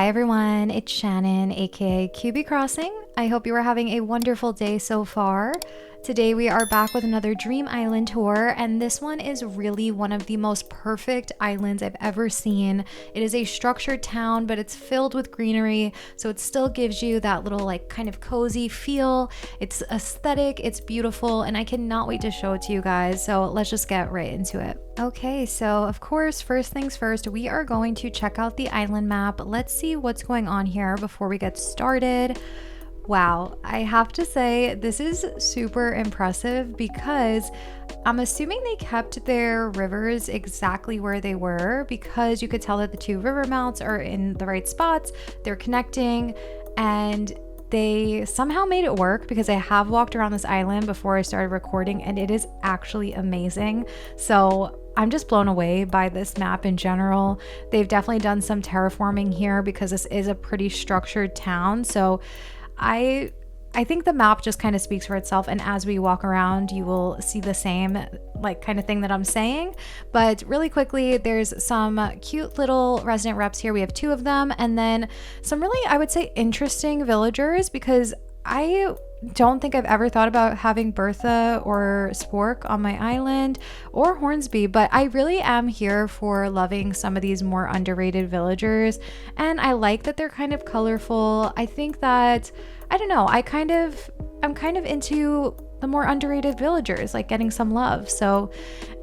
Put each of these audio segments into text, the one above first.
Hi everyone, it's Shannon, aka QB Crossing. I hope you are having a wonderful day so far. Today we are back with another Dream Island tour, and this one is really one of the most perfect islands I've ever seen. It is a structured town, but it's filled with greenery, so it still gives you that little like kind of cozy feel. It's aesthetic, it's beautiful, and I cannot wait to show it to you guys, so let's just get right into it. Okay, so of course, first things first, we are going to check out the island map. Let's see what's going on here before we get started. Wow, I have to say this is super impressive because I'm assuming they kept their rivers exactly where they were, because you could tell that the two river mouths are in the right spots, they're connecting, and they somehow made it work, because I have walked around this island before I started recording and it is actually amazing. So I'm just blown away by this map in general. They've definitely done some terraforming here because this is a pretty structured town. So I think the map just kind of speaks for itself, and as we walk around you will see the same like kind of thing that I'm saying. But really quickly, there's some cute little resident reps here. We have two of them, and then some really, I would say, interesting villagers, because I don't think I've ever thought about having Bertha or Spork on my island, or Hornsby, but I really am here for loving some of these more underrated villagers, and I like that they're kind of colorful. I think that, I don't know, I'm kind of into the more underrated villagers, like getting some love. So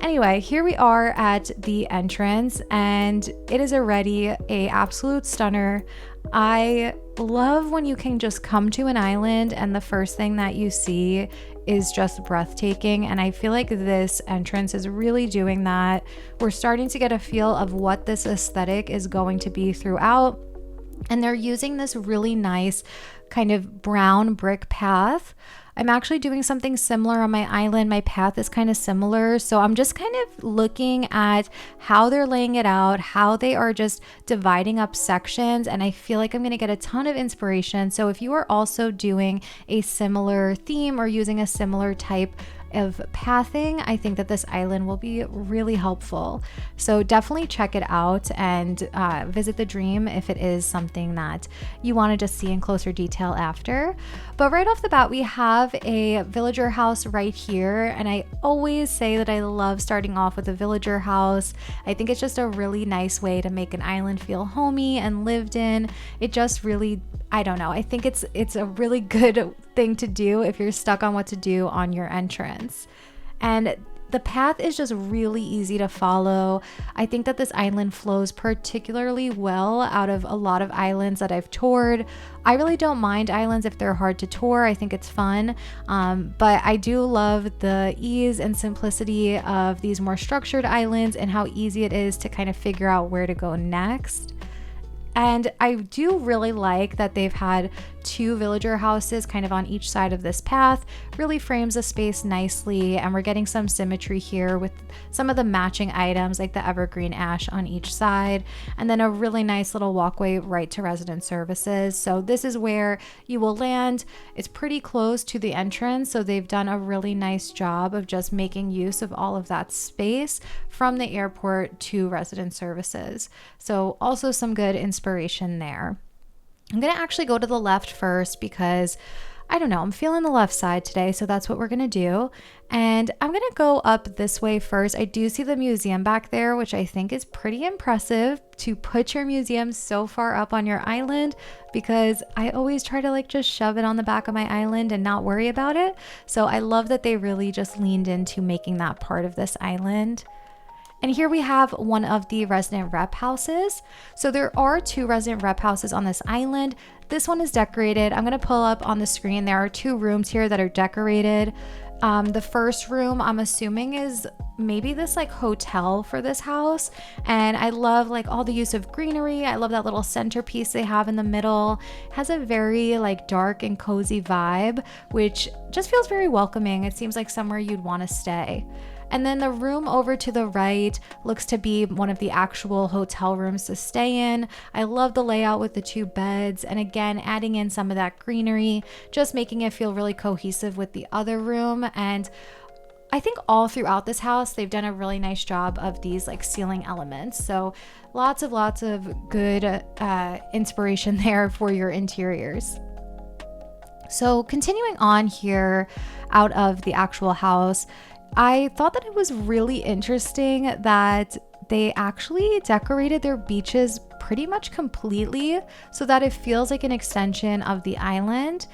anyway, here we are at the entrance, and it is already a absolute stunner. I love when you can just come to an island and the first thing that you see is just breathtaking, and I feel like this entrance is really doing that. We're starting to get a feel of what this aesthetic is going to be throughout, and they're using this really nice kind of brown brick path. I'm actually doing something similar on my island. My path is kind of similar. So I'm just kind of looking at how they're laying it out, how they are just dividing up sections. And I feel like I'm going to get a ton of inspiration. So if you are also doing a similar theme or using a similar type of pathing, I think that this island will be really helpful. So definitely check it out and visit the Dream if it is something that you want to just see in closer detail after. But right off the bat, we have a villager house right here, and I always say that I love starting off with a villager house. I think it's just a really nice way to make an island feel homey and lived in. It just really, I don't know, I think it's a really good thing to do if you're stuck on what to do on your entrance. And the path is just really easy to follow. I think that this island flows particularly well out of a lot of islands that I've toured. I really don't mind islands if they're hard to tour. I think it's fun. But I do love the ease and simplicity of these more structured islands and how easy it is to kind of figure out where to go next. And I do really like that they've had two villager houses kind of on each side of this path. Really frames the space nicely, and we're getting some symmetry here with some of the matching items like the evergreen ash on each side, and then a really nice little walkway right to resident services. So this is where you will land. It's pretty close to the entrance, so they've done a really nice job of just making use of all of that space from the airport to resident services. So also some good inspiration there. I'm going to actually go to the left first because, I don't know, I'm feeling the left side today, so that's what we're going to do. And I'm going to go up this way first. I do see the museum back there, which I think is pretty impressive to put your museum so far up on your island, because I always try to like just shove it on the back of my island and not worry about it. So I love that they really just leaned into making that part of this island. And here we have one of the resident rep houses. So there are two resident rep houses on this island. This one is decorated. I'm going to pull up on the screen. There are two rooms here that are decorated. The first room, I'm assuming, is maybe this like hotel for this house. And I love like all the use of greenery. I love that little centerpiece they have in the middle. It has a very like dark and cozy vibe, which just feels very welcoming. It seems like somewhere you'd want to stay. And then the room over to the right looks to be one of the actual hotel rooms to stay in. I love the layout with the two beds, and again, adding in some of that greenery, just making it feel really cohesive with the other room. And I think all throughout this house, they've done a really nice job of these like ceiling elements. So lots of good inspiration there for your interiors. So continuing on here out of the actual house, I thought that it was really interesting that they actually decorated their beaches pretty much completely so that it feels like an extension of the island.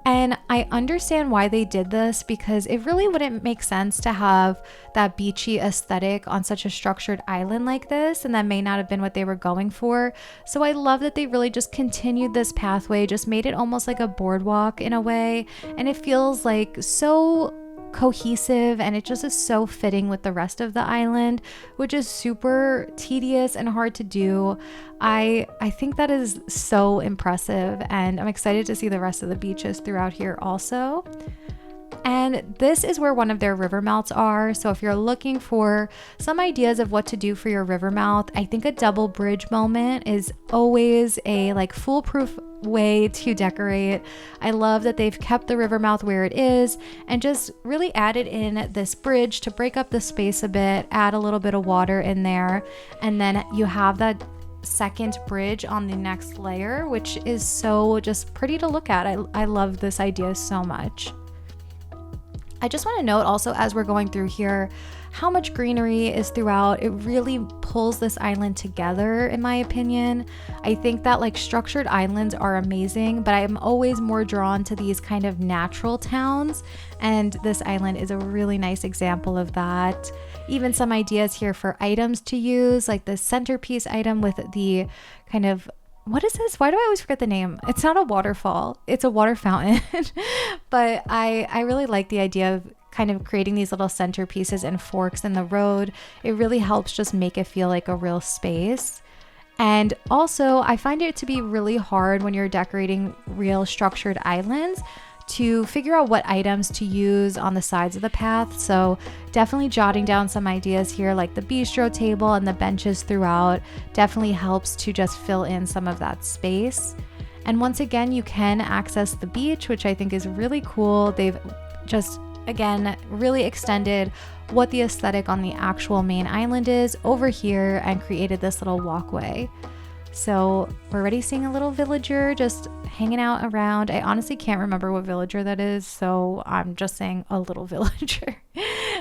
And I understand why they did this, because it really wouldn't make sense to have that beachy aesthetic on such a structured island like this, and that may not have been what they were going for. So I love that they really just continued this pathway, just made it almost like a boardwalk in a way, and it feels like so cohesive, and it just is so fitting with the rest of the island, which is super tedious and hard to do. I think that is so impressive, and I'm excited to see the rest of the beaches throughout here also. And this is where one of their river mounts are. So if you're looking for some ideas of what to do for your river mount, I think a double bridge moment is always a like foolproof way to decorate. I love that they've kept the river mouth where it is and just really added in this bridge to break up the space a bit, add a little bit of water in there, and then you have that second bridge on the next layer, which is so just pretty to look at. I love this idea so much. I just want to note also, as we're going through here, how much greenery is throughout. It really pulls this island together, in my opinion. I think that like structured islands are amazing, but I'm always more drawn to these kind of natural towns, and this island is a really nice example of that. Even some ideas here for items to use, like the centerpiece item with the kind of, what is this? Why do I always forget the name? It's not a waterfall, it's a water fountain. But I really like the idea of kind of creating these little centerpieces and forks in the road. It really helps just make it feel like a real space. And also, I find it to be really hard when you're decorating real structured islands to figure out what items to use on the sides of the path. So definitely jotting down some ideas here, like the bistro table and the benches throughout, definitely helps to just fill in some of that space. And once again, you can access the beach, which I think is really cool. They've just, again, really extended what the aesthetic on the actual main island is over here and created this little walkway. So we're already seeing a little villager just hanging out around. I honestly can't remember what villager that is, so I'm just saying a little villager.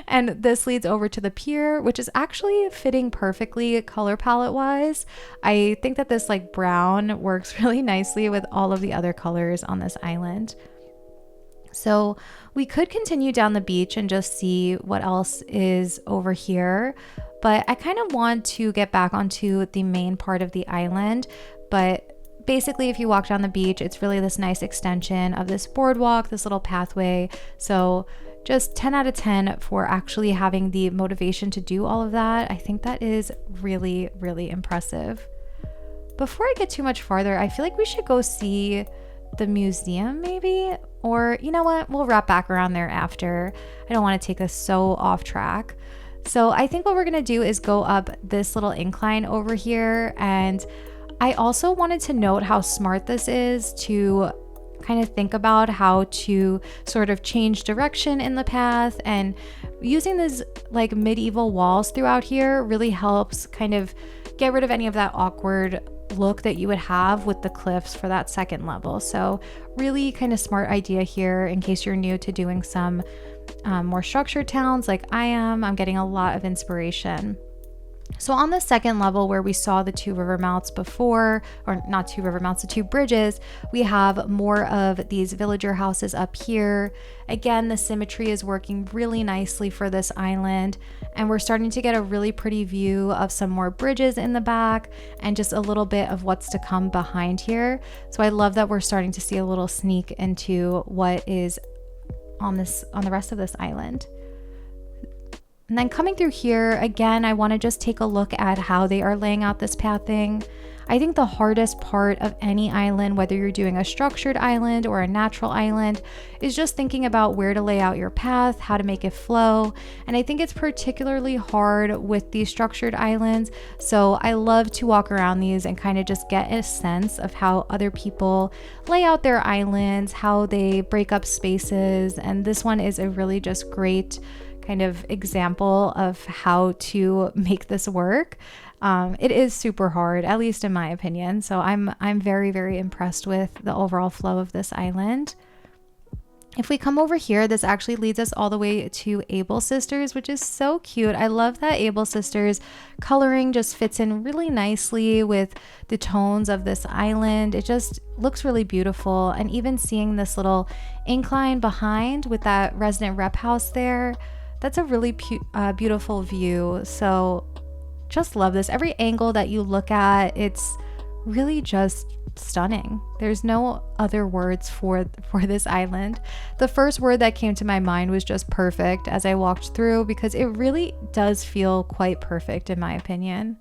And this leads over to the pier, which is actually fitting perfectly color palette wise. I think that this like brown works really nicely with all of the other colors on this island. So we could continue down the beach and just see what else is over here. But I kind of want to get back onto the main part of the island. But basically, if you walk down the beach, it's really this nice extension of this boardwalk, this little pathway. So just 10 out of 10 for actually having the motivation to do all of that. I think that is really, really impressive. Before I get too much farther, I feel like we should go see the museum maybe, or you know what, we'll wrap back around there after. I don't want to take us so off track. So I think what we're gonna do is go up this little incline over here, and I also wanted to note how smart this is to kind of think about how to sort of change direction in the path, and using these like medieval walls throughout here really helps kind of get rid of any of that awkward look that you would have with the cliffs for that second level. So really kind of smart idea here in case you're new to doing some more structured towns like I am. I'm getting a lot of inspiration. So on the second level where we saw the two river mounts before, or not two river mounts, the two bridges, we have more of these villager houses up here. Again, the symmetry is working really nicely for this island, and we're starting to get a really pretty view of some more bridges in the back and just a little bit of what's to come behind here. So I love that we're starting to see a little sneak into what is on the rest of this island. And then coming through here, again, I want to just take a look at how they are laying out this pathing. I think the hardest part of any island, whether you're doing a structured island or a natural island, is just thinking about where to lay out your path, how to make it flow. And I think it's particularly hard with these structured islands. So I love to walk around these and kind of just get a sense of how other people lay out their islands, how they break up spaces. And this one is a really just great kind of example of how to make this work. It is super hard, at least in my opinion. So I'm very, very impressed with the overall flow of this island. If we come over here, this actually leads us all the way to Able Sisters, which is so cute. I love that Able Sisters coloring just fits in really nicely with the tones of this island. It just looks really beautiful. And even seeing this little incline behind with that resident rep house there, that's a really beautiful view. So just love this. Every angle that you look at, it's really just stunning. There's no other words for this island. The first word that came to my mind was just perfect as I walked through, because it really does feel quite perfect in my opinion.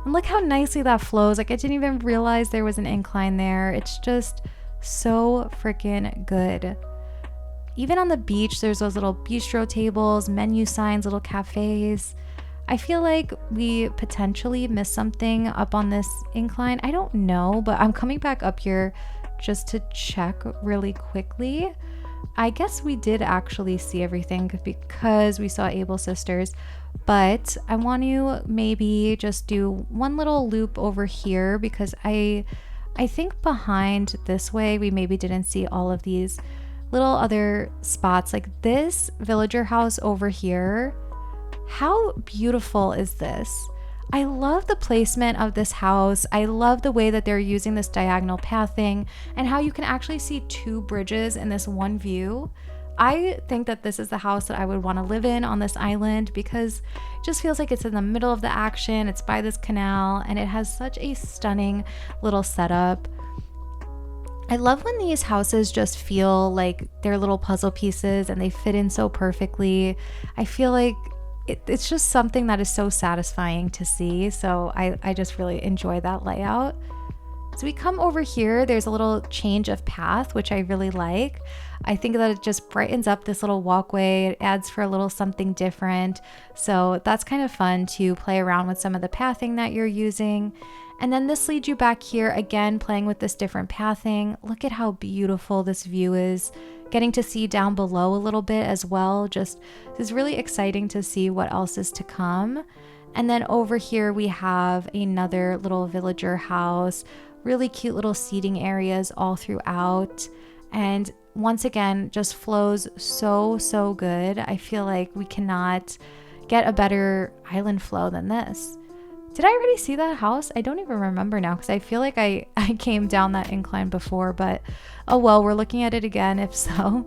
And look how nicely that flows. Like, I didn't even realize there was an incline there. It's just so freaking good. Even on the beach, there's those little bistro tables, menu signs, little cafes. I feel like we potentially missed something up on this incline. I don't know, but I'm coming back up here just to check really quickly. I guess we did actually see everything because we saw Able Sisters, but I want to maybe just do one little loop over here, because I think behind this way we maybe didn't see all of these little other spots. Like this villager house over here, how beautiful is this? I love the placement of this house. I love the way that they're using this diagonal pathing and how you can actually see two bridges in this one view. I think that this is the house that I would want to live in on this island, because it just feels like it's in the middle of the action. It's by this canal and it has such a stunning little setup. I love when these houses just feel like they're little puzzle pieces and they fit in so perfectly. I feel like it's just something that is so satisfying to see. So I just really enjoy that layout. So we come over here, there's a little change of path, which I really like. I think that it just brightens up this little walkway. It adds for a little something different. So that's kind of fun to play around with some of the pathing that you're using. And then this leads you back here again, playing with this different pathing. Look at how beautiful this view is. Getting to see down below a little bit as well. Just is really exciting to see what else is to come. And then over here we have another little villager house, really cute little seating areas all throughout. And once again, just flows so good. I feel like we cannot get a better island flow than this. Did I already see that house? I don't even remember now, because I feel like I came down that incline before, but oh well, we're looking at it again if so.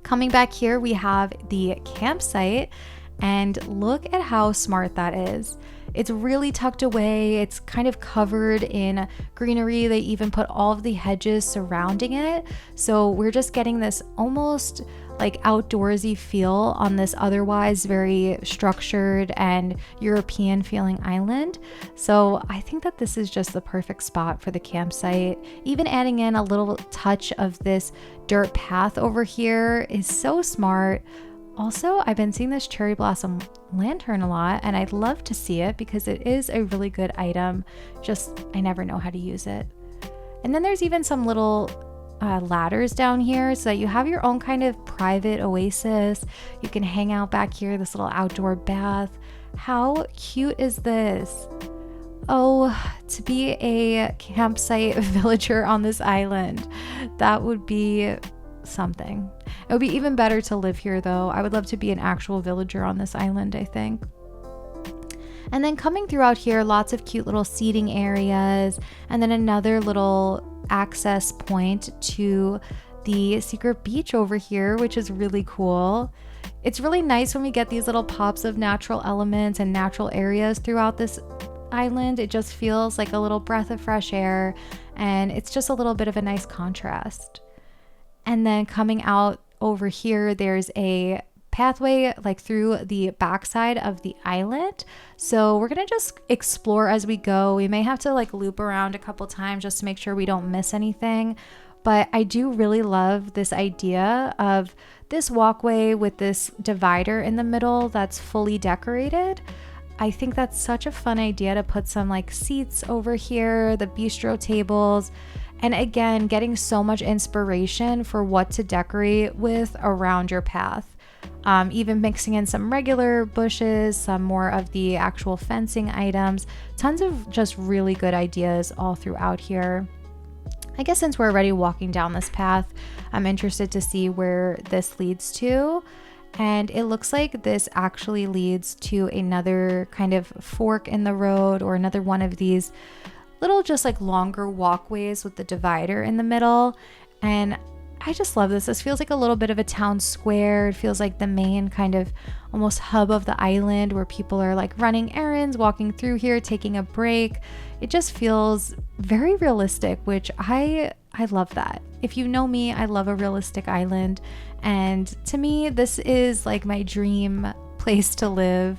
Coming back here, we have the campsite, and look at how smart that is. It's really tucked away. It's kind of covered in greenery. They even put all of the hedges surrounding it. So we're just getting this almost like outdoorsy feel on this otherwise very structured and European feeling island. So I think that this is just the perfect spot for the campsite. Even adding in a little touch of this dirt path over here is so smart. Also, I've been seeing this cherry blossom lantern a lot, and I'd love to see it because it is a really good item. Just, I never know how to use it. And then there's even some little ladders down here so that you have your own kind of private oasis. You can hang out back here, this little outdoor bath. How cute is this? Oh, to be a campsite villager on this island, that would be something. It would be even better to live here though. I would love to be an actual villager on this island, I think. And then coming throughout here, lots of cute little seating areas, and then another little access point to the secret beach over here, which is really cool. It's really nice when we get these little pops of natural elements and natural areas throughout this island. It just feels like a little breath of fresh air, and it's just a little bit of a nice contrast. And then coming out over here, there's a pathway like through the backside of the island. So we're gonna just explore as we go. We may have to like loop around a couple times just to make sure we don't miss anything. But I do really love this idea of this walkway with this divider in the middle that's fully decorated. I think that's such a fun idea to put some like seats over here, the bistro tables, And again, getting so much inspiration for what to decorate with around your path. Even mixing in some regular bushes, some more of the actual fencing items, tons of just really good ideas all throughout here. I guess since we're already walking down this path, I'm interested to see where this leads to. And it looks like this actually leads to another kind of fork in the road, or another one of these little just like longer walkways with the divider in the middle. And I just love this. This feels like a little bit of a town square. It feels like the main kind of almost hub of the island where people are like running errands, walking through here, taking a break. It just feels very realistic, which I love that. If you know me, I love a realistic island. And to me, this is like my dream place to live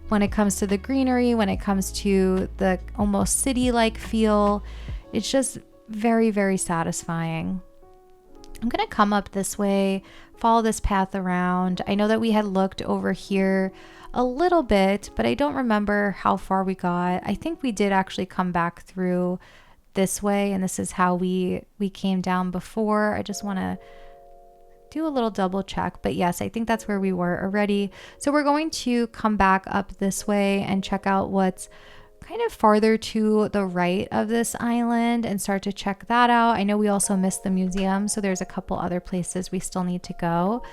when it comes to the greenery, when it comes to the almost city-like feel. It's just very, very satisfying. I'm going to come up this way, follow this path around. I know that we had looked over here a little bit, but I don't remember how far we got. I think we did actually come back through this way, and this is how we came down before. I just want to do a little double check, but yes, I think that's where we were already. So we're going to come back up this way and check out what's kind of farther to the right of this island and start to check that out. I know we also missed the museum, so there's a couple other places we still need to go.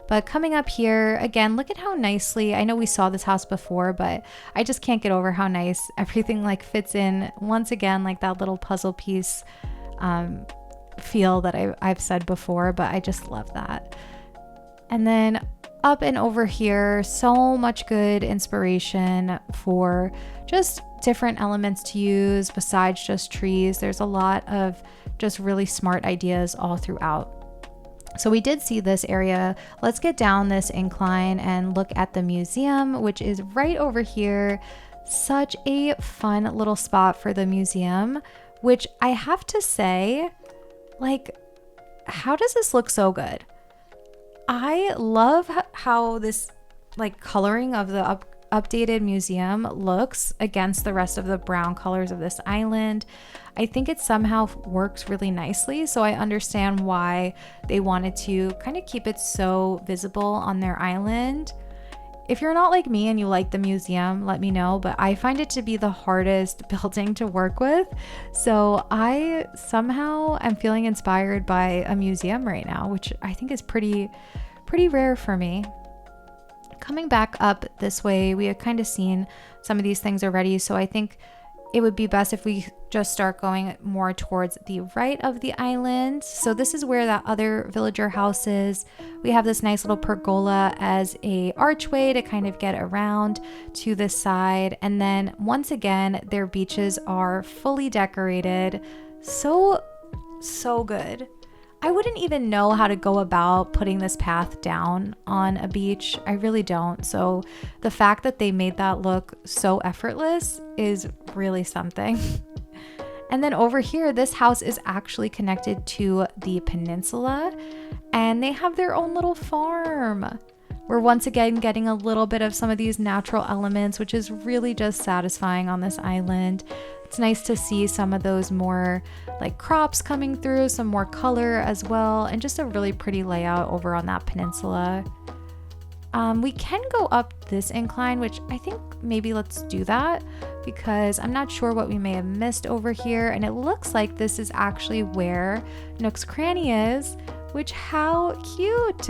But coming up here, again, look at how nicely, I know we saw this house before, but I just can't get over how nice everything like fits in once again, like that little puzzle piece feel that I've said before, but I just love that. And then up and over here, so much good inspiration for just different elements to use besides just trees. There's a lot of just really smart ideas all throughout. So we did see this area. Let's get down this incline and look at the museum, which is right over here. Such a fun little spot for the museum, which I have to say, like, how does this look so good? I love how this like coloring of the updated museum looks against the rest of the brown colors of this island. I think it somehow works really nicely. So I understand why they wanted to kind of keep it so visible on their island. If you're not like me and you like the museum, let me know, but I find it to be the hardest building to work with. So I somehow am feeling inspired by a museum right now, which I think is pretty rare for me. Coming back up this way, we have kind of seen some of these things already, so I think it would be best if we just start going more towards the right of the island. So this is where that other villager house is. We have this nice little pergola as a archway to kind of get around to this side. And then once again, their beaches are fully decorated. So good. I wouldn't even know how to go about putting this path down on a beach. I really don't. So the fact that they made that look so effortless is really something. And then over here, this house is actually connected to the peninsula, and they have their own little farm. We're once again getting a little bit of some of these natural elements, which is really just satisfying on this island. It's nice to see some of those more like crops coming through, some more color as well, and just a really pretty layout over on that peninsula. We can go up this incline, which I think maybe let's do that because I'm not sure what we may have missed over here. And it looks like this is actually where Nook's Cranny is, which how cute.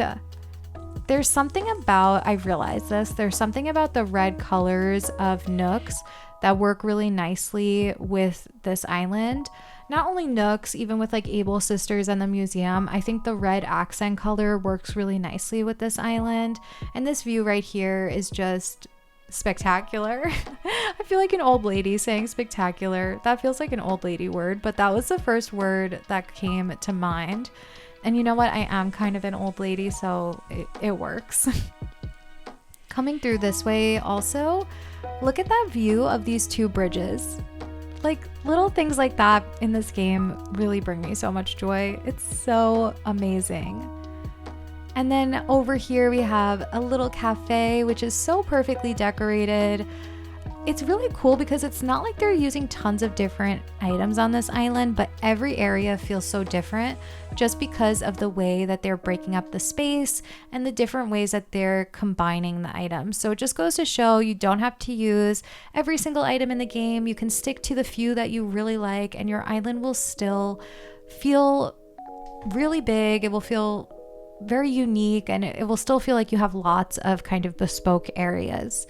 There's something about, I realized this, there's something about the red colors of Nook's that work really nicely with this island. Not only Nook's, even with like Able Sisters and the museum, I think the red accent color works really nicely with this island. And this view right here is just spectacular. I feel like an old lady saying spectacular. That feels like an old lady word, but that was the first word that came to mind. And you know what? I am kind of an old lady, so it works. Coming through this way also, look at that view of these two bridges. Like little things like that in this game really bring me so much joy. It's so amazing. And then over here we have a little cafe, which is so perfectly decorated. it's really cool because it's not like they're using tons of different items on this island, but every area feels so different just because of the way that they're breaking up the space and the different ways that they're combining the items. So it just goes to show you don't have to use every single item in the game. You can stick to the few that you really like, and your island will still feel really big. It will feel very unique, and it will still feel like you have lots of kind of bespoke areas.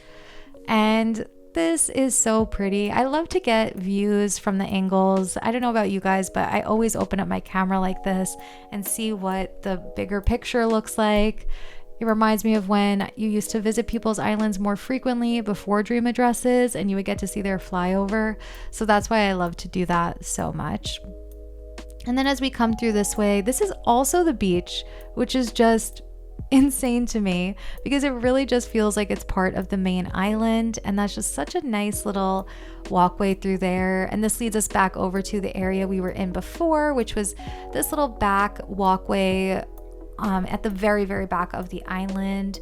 And this is so pretty. I love to get views from the angles. I don't know about you guys, but I always open up my camera like this and see what the bigger picture looks like. It reminds me of when you used to visit people's islands more frequently before dream addresses, and you would get to see their flyover. So that's why I love to do that so much. And then as we come through this way, this is also the beach, which is just insane to me because it really just feels like it's part of the main island, and that's just such a nice little walkway through there. And this leads us back over to the area we were in before, which was this little back walkway at the very, very back of the island.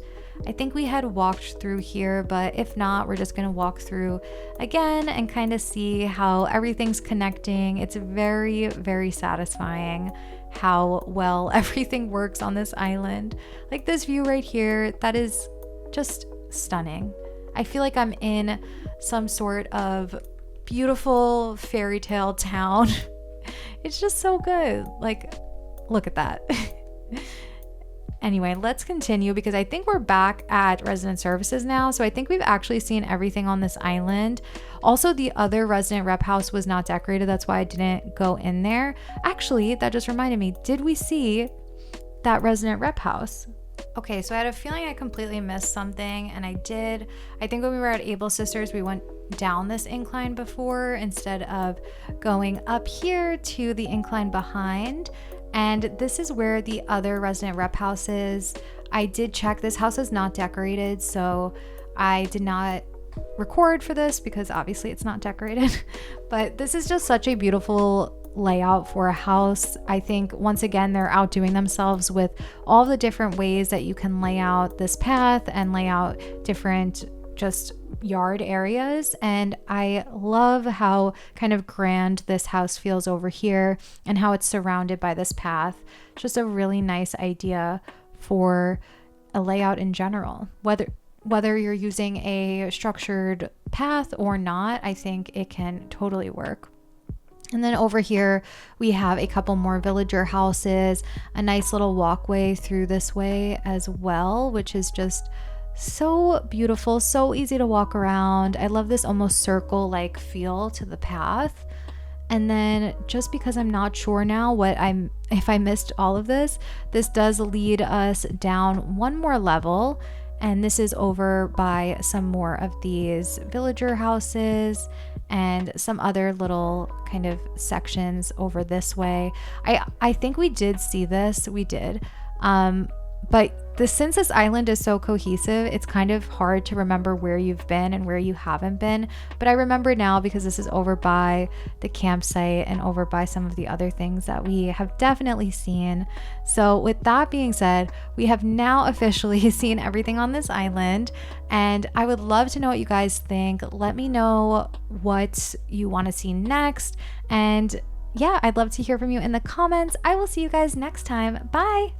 I think we had walked through here, but if not, we're just gonna walk through again and kind of see how everything's connecting. It's very, very satisfying how well everything works on this island. Like this view right here, that is just stunning. I feel like I'm in some sort of beautiful fairy tale town. It's just so good. Like, look at that. Anyway, let's continue because I think we're back at resident services now. So I think we've actually seen everything on this island. Also, the other resident rep house was not decorated. That's why I didn't go in there. Actually, that just reminded me, did we see that resident rep house? Okay, so I had a feeling I completely missed something, and I did. I think when we were at Able Sisters, we went down this incline before instead of going up here to the incline behind. And this is where the other resident rep house is. I did check, this house is not decorated, so I did not record for this because obviously it's not decorated. But this is just such a beautiful layout for a house. I think once again they're outdoing themselves with all the different ways that you can lay out this path and lay out different just yard areas. And I love how kind of grand this house feels over here and how it's surrounded by this path. Just a really nice idea for a layout in general. Whether you're using a structured path or not, I think it can totally work. And then over here, we have a couple more villager houses, a nice little walkway through this way as well, which is just so beautiful, so easy to walk around. I love this almost circle-like feel to the path. And then just because I'm not sure now if I missed all of this, this does lead us down one more level. And this is over by some more of these villager houses and some other little kind of sections over this way. I think we did see this, we did. But since this island is so cohesive, it's kind of hard to remember where you've been and where you haven't been. But I remember now because this is over by the campsite and over by some of the other things that we have definitely seen. So with that being said, we have now officially seen everything on this island. And I would love to know what you guys think. Let me know what you want to see next. And yeah, I'd love to hear from you in the comments. I will see you guys next time. Bye.